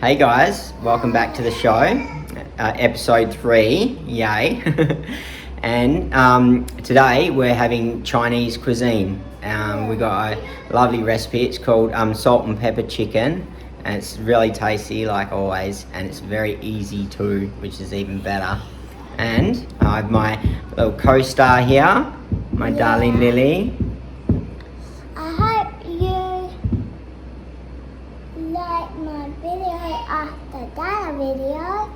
Hey guys, welcome back to the show, episode 3, yay. And today we're having Chinese cuisine. We got a lovely recipe. It's called salt and pepper chicken, and it's really tasty like always, and it's very easy too, which is even better. And I have my little co-star here, my darling Lily. I hope you like my video after that video.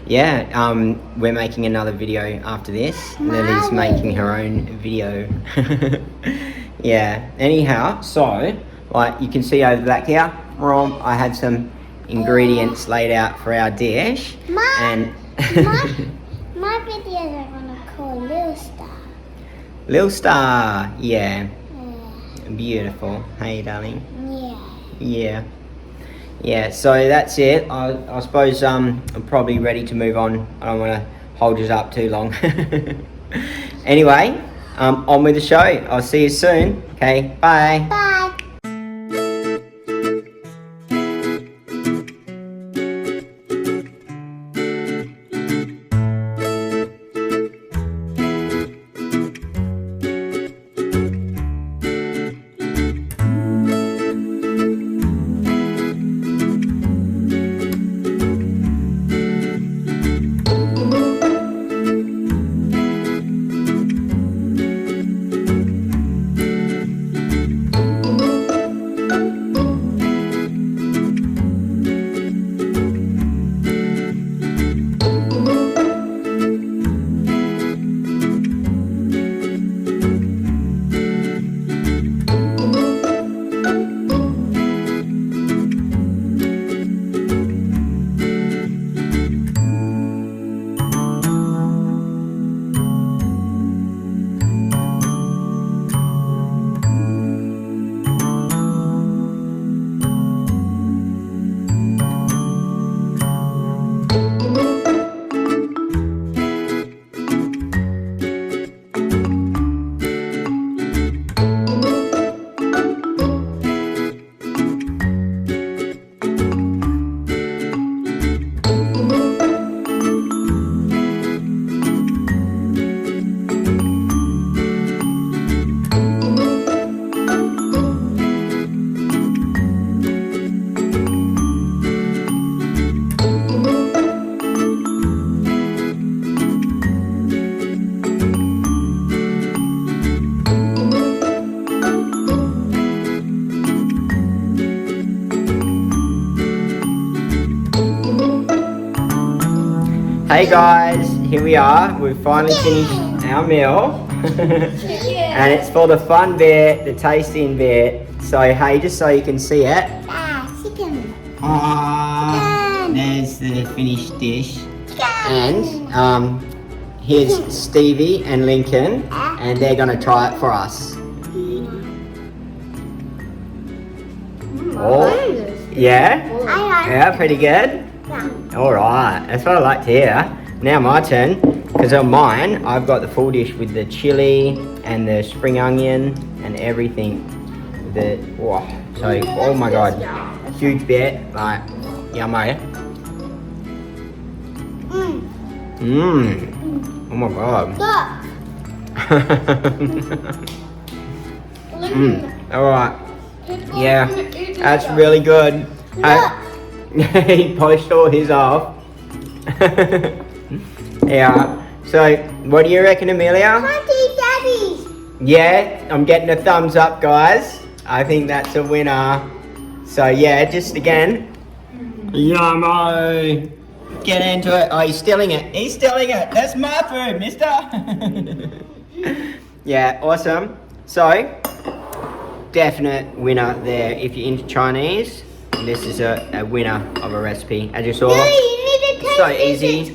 Yeah, we're making another video after this. Lily's making her own video. Yeah, anyhow, so, like you can see over back here, I had some ingredients laid out for our dish. My videos are gonna call Lil Star. Lil Star, yeah. Beautiful. Hey, darling. Yeah, so that's it. I suppose I'm probably ready to move on. I don't want to hold you up too long. Anyway, on with the show. I'll see you soon. Okay, bye. Bye. Hey guys, here we are. We've finally finished our meal. And it's for the fun bit, the tasting bit. So hey, just so you can see it. Chicken. There's the finished dish. And here's Stevie and Lincoln, and they're gonna try it for us. Oh, yeah? Yeah, pretty good. Alright, that's what I like to hear. Now my turn, because on mine, I've got the full dish with the chili and the spring onion and everything. Oh my god, huge bit, like, yummy. Oh my god. Alright, yeah, that's really good. He polished all his off. Yeah, so what do you reckon, Amelia? Daddy. Yeah, I'm getting a thumbs up, guys. I think that's a winner. So yeah, just again, yummo. Get into it. Oh, he's stealing it. He's stealing it. That's my food, mister. Yeah, awesome. So, definite winner there. If you're into Chinese, this is a winner of a recipe. As you saw, so easy.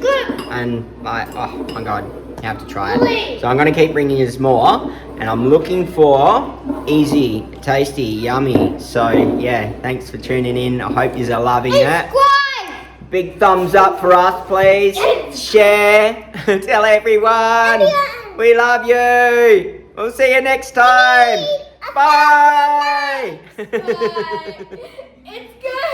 And like, oh my god, you have to try it. So I'm going to keep bringing you more. And I'm looking for easy, tasty, yummy. So yeah, thanks for tuning in. I hope you're loving it. Big thumbs up for us, please. Share. Tell everyone. We love you. We'll see you next time. Bye. It's good.